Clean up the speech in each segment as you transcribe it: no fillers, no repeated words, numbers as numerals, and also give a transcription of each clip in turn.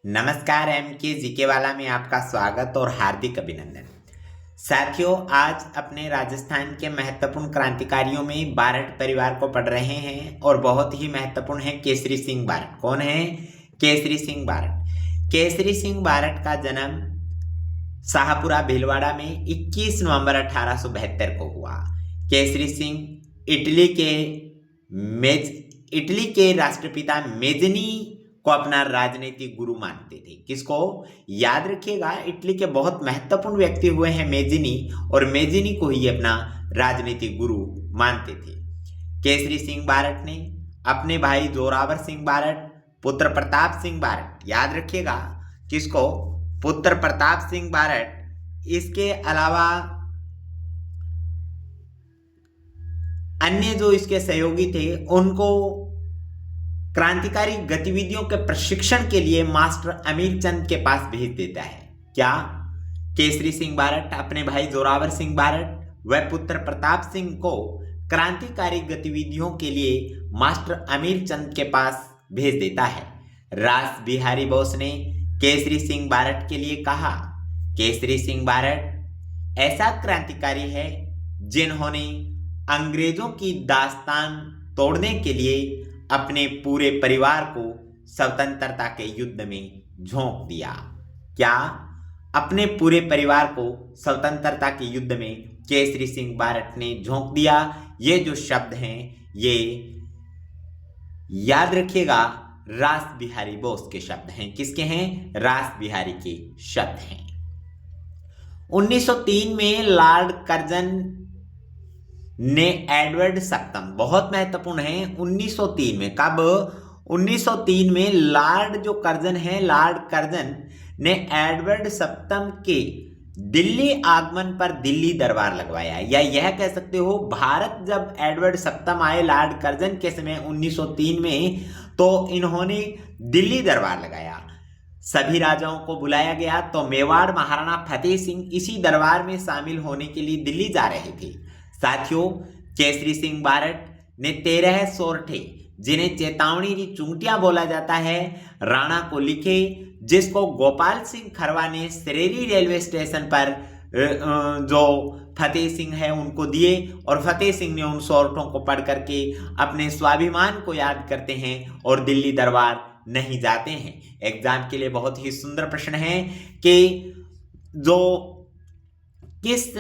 नमस्कार। एम के जीके वाला में आपका स्वागत और हार्दिक अभिनंदन। साथियों, आज अपने राजस्थान के महत्वपूर्ण क्रांतिकारियों में बारठ परिवार को पढ़ रहे हैं और बहुत ही महत्वपूर्ण है केसरी सिंह बारठ। कौन है? केसरी सिंह बारठ। केसरी सिंह बारठ का जन्म शाहपुरा भीलवाड़ा में 21 नवंबर 1872 को हुआ। केसरी सिंह इटली के राष्ट्रपिता मेजनी को अपना राजनीतिक गुरु मानते थे। किसको? याद रखिएगा, इटली के बहुत महत्वपूर्ण व्यक्ति हुए हैं मेजनी, और मेजनी को ही अपना राजनीतिक गुरु मानते थे। केसरी सिंह बारठ ने अपने भाई जोरावर सिंह बारठ, पुत्र प्रताप सिंह बारठ, याद रखिएगा किसको? पुत्र प्रताप सिंह बारठ, इसके अलावा अन्य जो इसके सहयोगी थे उनको क्रांतिकारी गतिविधियों के प्रशिक्षण के लिए मास्टर अमीर चंद के पास भेज देता है। क्या? केसरी सिंह बारठ अपने भाई जोरावर सिंह बारठ व पुत्र प्रताप सिंह को क्रांतिकारी गतिविधियों के लिए मास्टर अमीर चंद के पास भेज देता है। रास बिहारी बोस ने केसरी सिंह बारठ के लिए कहा, केसरी सिंह बारठ ऐसा क्रांतिकारी है जिन्होंने अंग्रेजों की दास्तान तोड़ने के लिए अपने पूरे परिवार को स्वतंत्रता के युद्ध में झोंक दिया। क्या? अपने पूरे परिवार को स्वतंत्रता के युद्ध में केसरी सिंह बारठ ने झोंक दिया। ये जो शब्द हैं ये याद रखिएगा, रास बिहारी बोस के शब्द हैं। किसके हैं? रास बिहारी के शब्द हैं। 1903 में लॉर्ड कर्जन ने एडवर्ड सप्तम, बहुत महत्वपूर्ण है, 1903 में, कब? 1903 में लॉर्ड जो कर्जन है, लॉर्ड कर्जन ने एडवर्ड सप्तम के दिल्ली आगमन पर दिल्ली दरबार लगवाया। या यह कह सकते हो, भारत जब एडवर्ड सप्तम आए लॉर्ड कर्जन के समय 1903 में, तो इन्होंने दिल्ली दरबार लगाया। सभी राजाओं को बुलाया गया। तो मेवाड़ महाराणा फतेह सिंह इसी दरबार में शामिल होने के लिए दिल्ली जा रहे थे। साथियों, केसरी सिंह बारठ ने 13 सोरठे, जिन्हें चेतावनी की चुंटियां बोला जाता है, राणा को लिखे, जिसको गोपाल सिंह खरवा ने सरेरी रेलवे स्टेशन पर जो फतेह सिंह है उनको दिए, और फतेह सिंह ने उन सोरठों को पढ़ करके अपने स्वाभिमान को याद करते हैं और दिल्ली दरबार नहीं जाते हैं। एग्जाम के लिए बहुत ही सुंदर प्रश्न है कि जो किस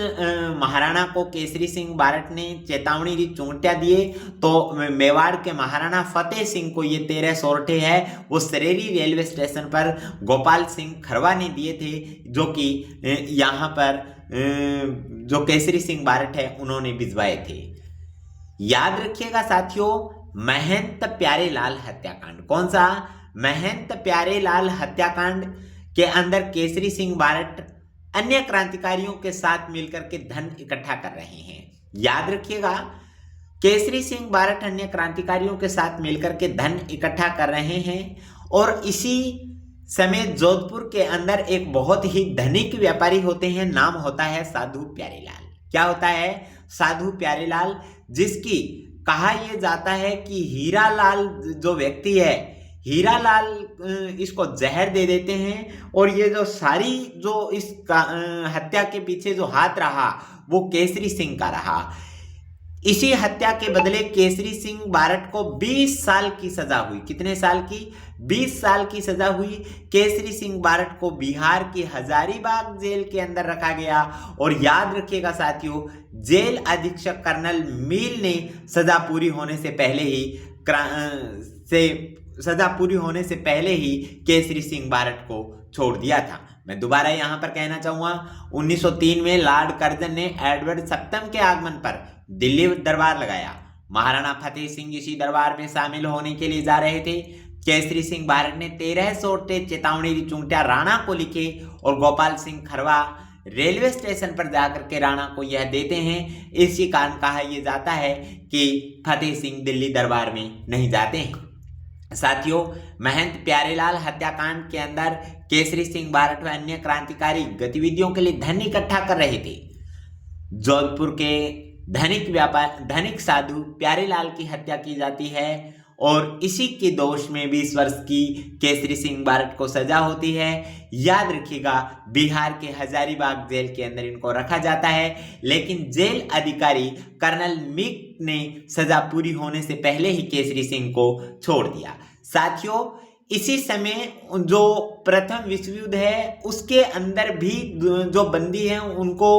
महाराणा को केसरी सिंह बारठ ने चेतावनी की चुंटियां दिए, तो मेवाड़ के महाराणा फतेह सिंह को ये 13 सोरठे है वो सरेरी रेलवे स्टेशन पर गोपाल सिंह खरवा ने दिए थे, जो कि यहाँ पर जो केसरी सिंह बारठ है उन्होंने भिजवाए थे। याद रखिएगा साथियों, महंत प्यारेलाल हत्याकांड। कौन सा? महंत प्यारेलाल हत्याकांड के अंदर केसरी सिंह बारठ अन्य क्रांतिकारियों के साथ मिलकर के धन इकट्ठा कर रहे हैं। याद रखिएगा, केसरी सिंह बारठ अन्य क्रांतिकारियों के साथ मिलकर के धन इकट्ठा कर रहे हैं। और इसी समय जोधपुर के अंदर एक बहुत ही धनिक व्यापारी होते हैं, नाम होता है साधु प्यारेलाल। क्या होता है? साधु प्यारेलाल, जिसकी कहा यह जाता है कि हीरालाल जो व्यक्ति है, हीरालाल इसको जहर दे देते हैं, और ये जो सारी जो इस हत्या के पीछे जो हाथ रहा वो केसरी सिंह का रहा। इसी हत्या के बदले केसरी सिंह बारठ को 20 साल की सजा हुई। कितने साल की? 20 साल की सजा हुई। केसरी सिंह बारठ को बिहार की हजारीबाग जेल के अंदर रखा गया। और याद रखिएगा साथियों, जेल अधीक्षक कर्नल मील ने सजा पूरी होने से पहले ही केसरी सिंह बारठ को छोड़ दिया था। मैं दोबारा यहां पर कहना चाहूंगा, 1903 में लॉर्ड कर्जन ने एडवर्ड सप्तम के आगमन पर दिल्ली दरबार लगाया। महाराणा फतेह सिंह इसी दरबार में शामिल होने के लिए जा रहे थे। केसरी सिंह बारठ ने 13 सोरठे चेतावनी की चुंटियां राणा को लिखे, और गोपाल सिंह खरवा रेलवे स्टेशन पर जाकर के राणा को यह देते हैं। इसी कारण कहा यह जाता है कि फतेह सिंह दिल्ली दरबार में नहीं जाते हैं। साथियों, महंत प्यारेलाल हत्याकांड के अंदर केसरी सिंह बारठ व अन्य क्रांतिकारी गतिविधियों के लिए धन इकट्ठा कर रहे थे। जोधपुर के धनिक साधु प्यारेलाल की हत्या की जाती है, और इसी के दोष में 20 वर्ष की केसरी सिंह बारट को सजा होती है। याद रखिएगा, बिहार के हजारीबाग जेल के अंदर इनको रखा जाता है, लेकिन जेल अधिकारी कर्नल मिक ने सजा पूरी होने से पहले ही केसरी सिंह को छोड़ दिया। साथियों, इसी समय जो प्रथम विश्व युद्ध है उसके अंदर भी जो बंदी हैं उनको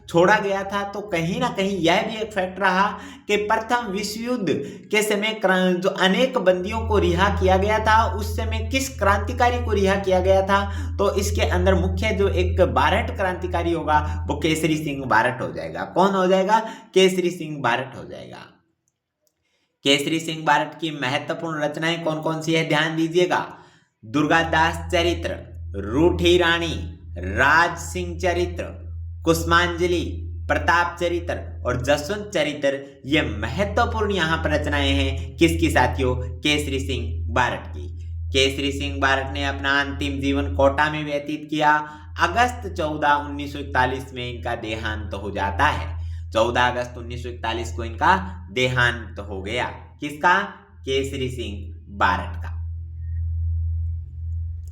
छोड़ा गया था। तो कहीं ना कहीं यह भी एक फैक्ट रहा कि प्रथम विश्व युद्ध के समय जो अनेक बंदियों को रिहा किया गया था, उस समय किस क्रांतिकारी को रिहा किया गया था? तो इसके अंदर मुख्य जो एक बारट क्रांतिकारी होगा वो केसरी सिंह बारट हो जाएगा। कौन हो जाएगा? केसरी सिंह बारट हो जाएगा। केसरी सिंह बारट की महत्वपूर्ण रचनाएं कौन कौन सी है, ध्यान दीजिएगा। दुर्गादास चरित्र, रूठी रानी, राज सिंह चरित्र, कुसुमांजलि, प्रताप चरित्र और जसवंत चरित्र, ये महत्वपूर्ण यहाँ पर रचनाएं हैं। किसकी साथियों? केसरी सिंह बारट की। केसरी सिंह बारट ने अपना अंतिम जीवन कोटा में व्यतीत किया। अगस्त 14, 1941 में इनका देहांत हो जाता है। 14 अगस्त 1941 को इनका देहांत हो गया। किसका? केसरी सिंह बारट का।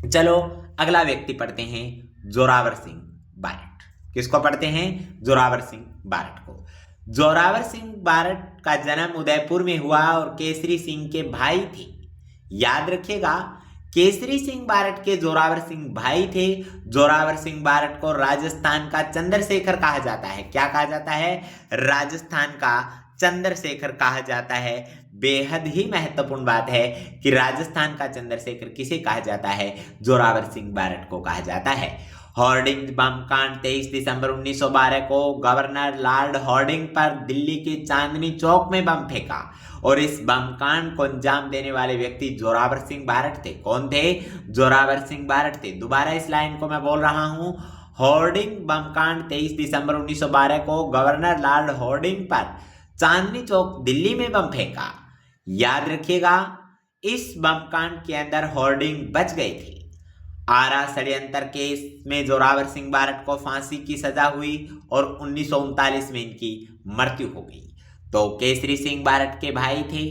चलो अगला व्यक्ति पढ़ते हैं, जोरावर सिंह बारट। किसको पढ़ते हैं? जोरावर सिंह बारट को। जोरावर सिंह बारट का जन्म उदयपुर में हुआ और केसरी सिंह के भाई थे। याद रखिएगा, केसरी सिंह बारट के जोरावर सिंह भाई थे। जोरावर सिंह बारट को राजस्थान का चंद्रशेखर कहा जाता है। क्या कहा जाता है? राजस्थान का चंद्रशेखर कहा जाता है। बेहद ही महत्वपूर्ण बात है कि राजस्थान का चंद्रशेखर किसे कहा जाता है? जोरावर सिंह बारट को कहा जाता है। हॉर्डिंग बम कांड 23 दिसंबर 1912 को गवर्नर लॉर्ड हॉर्डिंग पर दिल्ली के चांदनी चौक में बम फेंका और इस बम कांड को अंजाम देने वाले व्यक्ति जोरावर सिंह बारट थे। कौन थे? जोरावर सिंह बारट थे। दोबारा इस लाइन को मैं बोल रहा हूं, हॉर्डिंग बम कांड 23 दिसंबर 1912 को गवर्नर लॉर्ड हॉर्डिंग पर चांदनी चौक दिल्ली में बम फेंका। याद रखिएगा, इस बम कांड के अंदर हॉर्डिंग बच गए थे। आरा षड्यंत्र केस में जोरावर सिंह बारट को फांसी की सजा हुई और 1939 में इनकी मृत्यु हो गई। तो केसरी सिंह बारट के भाई थे,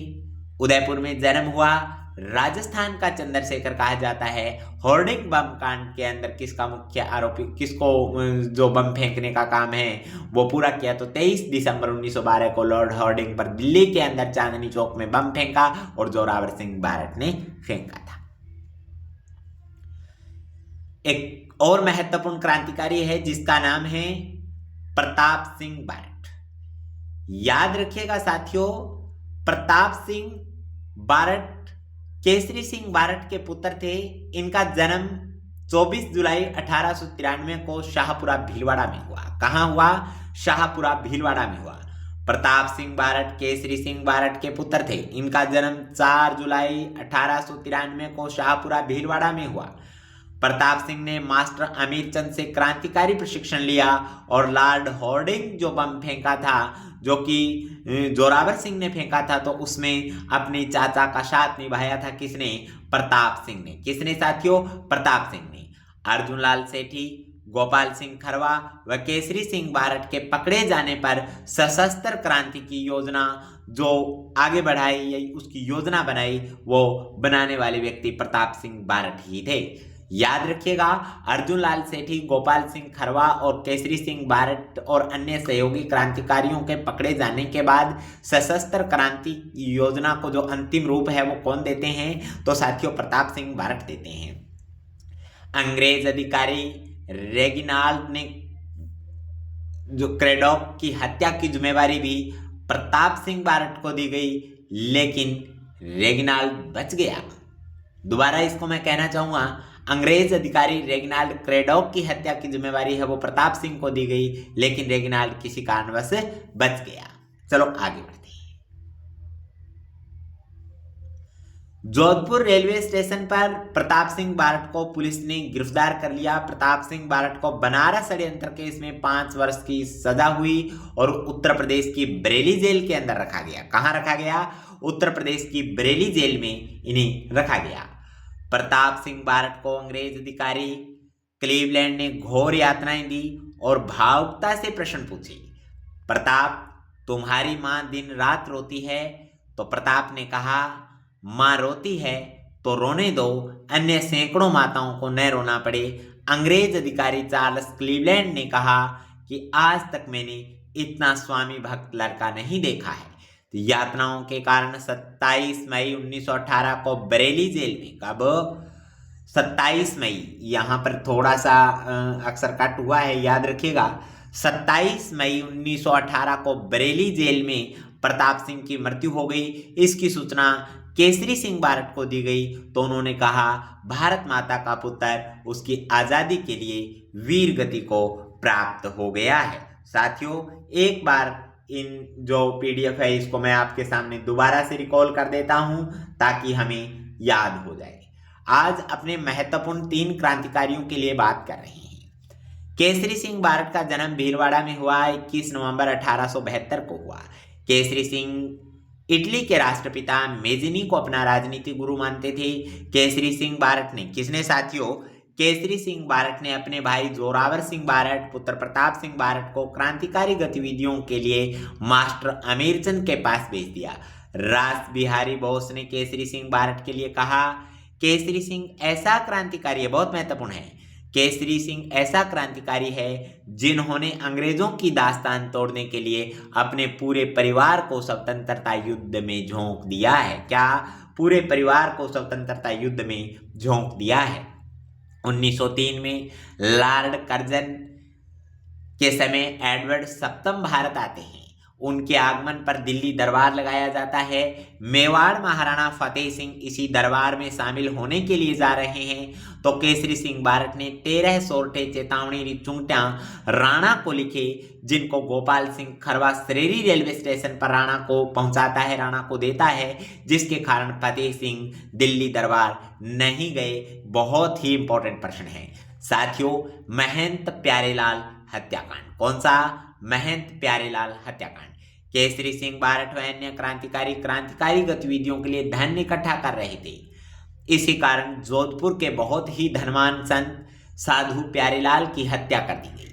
उदयपुर में जन्म हुआ, राजस्थान का चंद्रशेखर कहा जाता है। हॉर्डिंग बम कांड के अंदर किसका मुख्य आरोपी, किसको जो बम फेंकने का काम है वो पूरा किया? तो 23 दिसंबर 1912 को लॉर्ड हॉर्डिंग पर दिल्ली के अंदर चांदनी चौक में बम फेंका और जोरावर सिंह बारट ने फेंका था। एक और महत्वपूर्ण क्रांतिकारी है जिसका नाम है प्रताप सिंह बारट। याद रखिएगा साथियों, प्रताप सिंह बारट केसरी सिंह बारट के पुत्र थे। इनका जन्म 24 जुलाई 1893 को शाहपुरा भीलवाड़ा में हुआ। कहां हुआ? शाहपुरा भीलवाड़ा में हुआ। प्रताप सिंह बारट केसरी सिंह बारट के पुत्र थे। इनका जन्म 4 जुलाई 1893 को शाहपुरा भीलवाड़ा में हुआ। प्रताप सिंह ने मास्टर अमीरचंद से क्रांतिकारी प्रशिक्षण लिया और लॉर्ड हॉर्डिंग जो बम फेंका था, जो कि जोरावर सिंह ने फेंका था, तो उसमें अपने चाचा का साथ निभाया था। किसने? प्रताप सिंह ने। किसने साथियों? प्रताप सिंह ने। अर्जुन लाल सेठी, गोपाल सिंह खरवा व केसरी सिंह बारट के पकड़े जाने पर सशस्त्र क्रांति की योजना जो आगे बढ़ाई या उसकी योजना बनाई, वो बनाने वाले व्यक्ति प्रताप सिंह बारट ही थे। याद रखिएगा, अर्जुन लाल सेठी, गोपाल सिंह खरवा और केसरी सिंह बारट और अन्य सहयोगी क्रांतिकारियों के पकड़े जाने के बाद सशस्त्र क्रांति योजना को जो अंतिम रूप है वो कौन देते हैं? तो साथियों प्रताप सिंह बारट देते हैं। अंग्रेज अधिकारी रेगिनाल्ड ने जो क्रेडॉक की हत्या की जिम्मेवारी भी प्रताप सिंह बारट को दी गई, लेकिन रेगिनाल्ड बच गया। दोबारा इसको मैं कहना चाहूंगा, अंग्रेज अधिकारी रेगिनाल्ड क्रेडॉक की हत्या की जिम्मेवारी है वो प्रताप सिंह को दी गई, लेकिन रेगिनाल्ड किसी कारणवश बच गया। चलो आगे बढ़ते हैं। जोधपुर रेलवे स्टेशन पर प्रताप सिंह बारट को पुलिस ने गिरफ्तार कर लिया। प्रताप सिंह बारट को बनारस षड्यंत्र केस में 5 वर्ष की सजा हुई और उत्तर प्रदेश की बरेली जेल के अंदर रखा गया। कहां रखा गया? उत्तर प्रदेश की बरेली जेल में इन्हें रखा गया। प्रताप सिंह बारट को अंग्रेज अधिकारी क्लीवलैंड ने घोर यातनाएं दी और भावुकता से प्रश्न पूछे। प्रताप, तुम्हारी मां दिन रात रोती है? तो प्रताप ने कहा, माँ रोती है तो रोने दो, अन्य सैकड़ों माताओं को न रोना पड़े। अंग्रेज अधिकारी चार्ल्स क्लीवलैंड ने कहा कि आज तक मैंने इतना स्वामी भक्त लड़का नहीं देखा है। तो यातनाओं के कारण 27 मई 1918 को बरेली जेल में, कब 27 मई, यहाँ पर थोड़ा सा अक्षर कट हुआ है, याद रखिएगा, 27 मई 1918 को बरेली जेल में प्रताप सिंह की मृत्यु हो गई। इसकी सूचना केसरी सिंह बारट को दी गई तो उन्होंने कहा भारत माता का पुत्र उसकी आजादी के लिए वीर गति को प्राप्त हो गया है। साथियों, एक बार इन जो पीडीएफ है इसको मैं आपके सामने दोबारा से रिकॉल कर देता हूं ताकि हमें याद हो जाए। आज अपने महत्वपूर्ण 3 क्रांतिकारियों के लिए बात कर रहे हैं। केसरी सिंह बारट का जन्म भीलवाड़ा में हुआ, 21 नवंबर 1872 को हुआ। केसरी सिंह इटली के राष्ट्रपिता मेजिनी को अपना राजनीतिक गुरु मानते थे। केसरी सिंह बारट ने, किसने साथियों, केसरी सिंह बारट ने अपने भाई जोरावर सिंह बारट, पुत्र प्रताप सिंह बारट को क्रांतिकारी गतिविधियों के लिए मास्टर अमीरचंद के पास भेज दिया। रास बिहारी बोस ने केसरी सिंह बारट के लिए कहा, केसरी सिंह ऐसा क्रांतिकारी है, बहुत महत्वपूर्ण है, केसरी सिंह ऐसा क्रांतिकारी है जिन्होंने अंग्रेजों की दास्तान तोड़ने के लिए अपने पूरे परिवार को स्वतंत्रता युद्ध में झोंक दिया है। क्या? पूरे परिवार को स्वतंत्रता युद्ध में झोंक दिया है। 1903 में लॉर्ड कर्जन के समय एडवर्ड सप्तम भारत आते हैं। उनके आगमन पर दिल्ली दरबार लगाया जाता है। मेवाड़ महाराणा फतेह सिंह इसी दरबार में शामिल होने के लिए जा रहे हैं तो केसरी सिंह बारट ने 13 सोरठे चेतावनी चुंगटियां राणा को लिखे, जिनको गोपाल सिंह खरवा सरेरी रेलवे स्टेशन पर राणा को पहुंचाता है, राणा को देता है, जिसके कारण फतेह सिंह दिल्ली दरबार नहीं गए। बहुत ही इंपॉर्टेंट प्रश्न है साथियों। महंत प्यारेलाल हत्याकांड, कौन सा? महंत प्यारेलाल हत्याकांड। केसरी सिंह बारट व अन्य क्रांतिकारी गतिविधियों के लिए धन इकट्ठा कर रहे थे। इसी कारण जोधपुर के बहुत ही धनवान संत साधु प्यारेलाल की हत्या कर दी गई।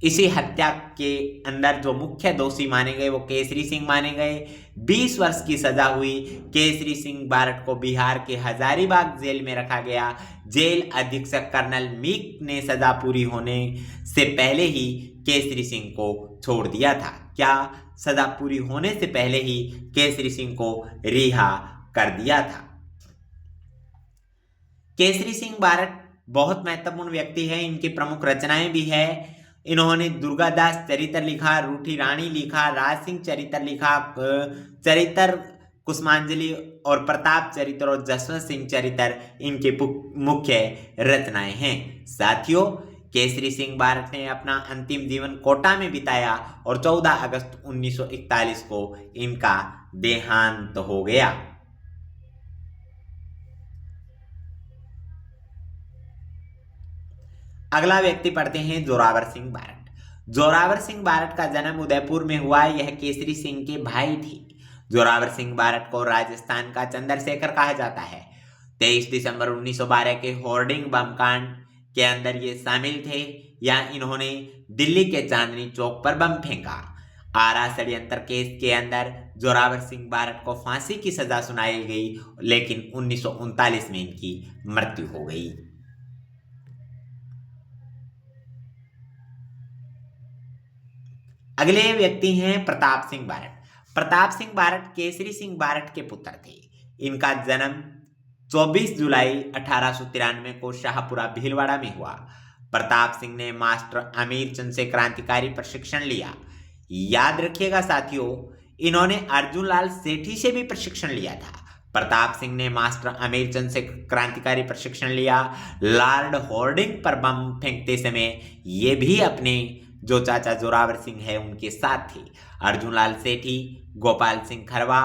इसी हत्या के अंदर जो मुख्य दोषी माने गए वो केसरी सिंह माने गए। 20 वर्ष की सजा हुई। केसरी सिंह बारट को बिहार के हजारीबाग जेल में रखा गया। जेल अधीक्षक कर्नल मीक ने सजा पूरी होने से पहले ही केसरी सिंह को छोड़ दिया था। क्या? सजा पूरी होने से पहले ही केसरी सिंह को रिहा कर दिया था। केसरी सिंह बारट बहुत महत्वपूर्ण व्यक्ति है। इनकी प्रमुख रचनाएं भी है। इन्होंने दुर्गादास चरित्र लिखा, रूठी रानी लिखा, राज सिंह चरित्र लिखा, चरित्र कुसुमांजलि और प्रताप चरित्र और जसवंत सिंह चरित्र इनके मुख्य रचनाएं हैं। साथियों, केसरी सिंह बारट ने अपना अंतिम जीवन कोटा में बिताया और 14 अगस्त 1941 को इनका देहांत हो गया। अगला व्यक्ति पढ़ते हैं जोरावर सिंह बारट। जोरावर सिंह बारट का जन्म उदयपुर में हुआ। यह केसरी सिंह के भाई थे। जोरावर सिंह बारट को राजस्थान का चंद्रशेखर कहा जाता है। 23 दिसंबर 1912 के होर्डिंग बम कांड के अंदर ये शामिल थे, या इन्होंने दिल्ली के चांदनी चौक पर बम फेंका। आरा षड्यंत्र केस के अंदर जोरावर सिंह बारट को फांसी की सजा सुनाई गई, लेकिन 1939 में इनकी मृत्यु हो गई। अगले व्यक्ति हैं प्रताप सिंह बारट। प्रताप सिंह बारट केसरी सिंह बारट के पुत्र थे। इनका जन्म 24 जुलाई 1893 को शाहपुरा भीलवाड़ा में हुआ। प्रताप सिंह ने मास्टर अमीरचंद से क्रांतिकारी प्रशिक्षण लिया। याद रखिएगा साथियों, इन्होंने अर्जुन लाल सेठी से भी प्रशिक्षण लिया था। प्रताप सिंह ने मास्टर अमीरचंद से क्रांतिकारी प्रशिक्षण लिया। लॉर्ड होर्डिंग पर बम फेंकते समय ये भी अपने जो चाचा जोरावर सिंह है उनके साथ थे। अर्जुन लाल सेठी, गोपाल सिंह खरवा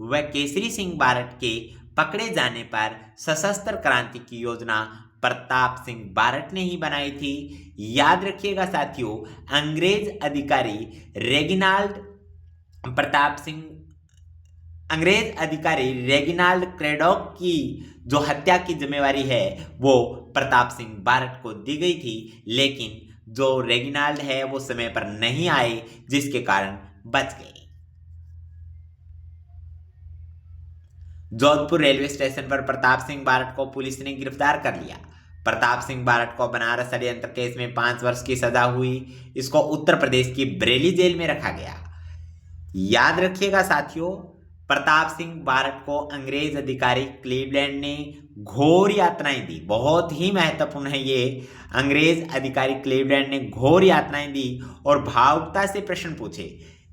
व केसरी सिंह बारट के पकड़े जाने पर सशस्त्र क्रांति की योजना प्रताप सिंह बारट ने ही बनाई थी। याद रखिएगा साथियों, अंग्रेज अधिकारी रेगिनाल्ड क्रेडॉक की जो हत्या की जिम्मेवारी है वो प्रताप सिंह बारट को दी गई थी, लेकिन जो रेगिनाल्ड है वो समय पर नहीं आए, जिसके कारण बच गए। जोधपुर रेलवे स्टेशन पर प्रताप सिंह बारट को पुलिस ने गिरफ्तार कर लिया। प्रताप सिंह बारट को बनारस षड्यंत्र केस में 5 वर्ष की सजा हुई। इसको उत्तर प्रदेश की बरेली जेल में रखा गया। याद रखिएगा साथियों, प्रताप सिंह बारट को अंग्रेज अधिकारी क्लीवलैंड ने घोर यातनाएं दी। बहुत ही महत्वपूर्ण है ये। अंग्रेज अधिकारी क्लीवलैंड ने घोर यातनाएं दी और भावुकता से प्रश्न पूछे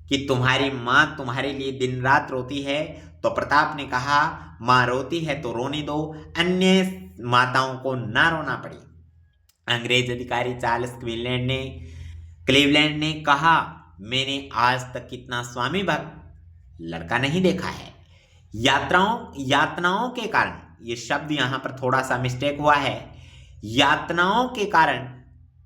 कि तुम्हारी माँ तुम्हारे लिए दिन रात रोती है। तो प्रताप ने कहा, माँ रोती है तो रोने दो, अन्य माताओं को ना रोना पड़े। अंग्रेज अधिकारी चार्ल्स क्लीवलैंड ने कहा, मैंने आज तक इतना स्वामी भक्त लड़का नहीं देखा है। यातनाओं के कारण, ये शब्द यहां पर थोड़ा सा मिस्टेक हुआ है। यातनाओं के कारण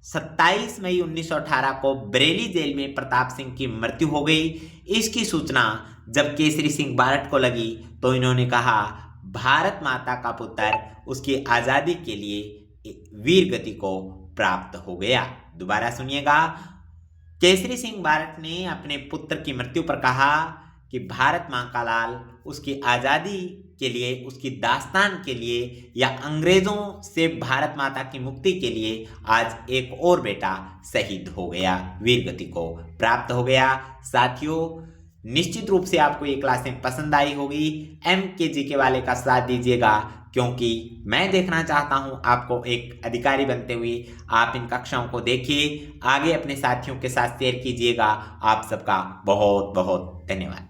27 मई 1918 को बरेली जेल में प्रताप सिंह की मृत्यु हो गई। इसकी सूचना जब केसरी सिंह बारट को लगी तो इन्होंने कहा, भारत माता का पुत्र उसकी आजादी के लिए वीर गति को प्राप्त हो गया। दोबारा सुनिएगा, केसरी सिंह बारट ने अपने पुत्र की मृत्यु पर कहा कि भारत मां का लाल उसकी आजादी के लिए, उसकी दास्तान के लिए या अंग्रेजों से भारत माता की मुक्ति के लिए आज एक और बेटा शहीद हो गया, वीर गति को प्राप्त हो गया। साथियों, निश्चित रूप से आपको ये क्लासें पसंद आई होगी। MKGK वाले का साथ दीजिएगा, क्योंकि मैं देखना चाहता हूं आपको एक अधिकारी बनते हुए। आप इन कक्षाओं को देखिए, आगे अपने साथियों के साथ शेयर कीजिएगा। आप सबका बहुत बहुत धन्यवाद।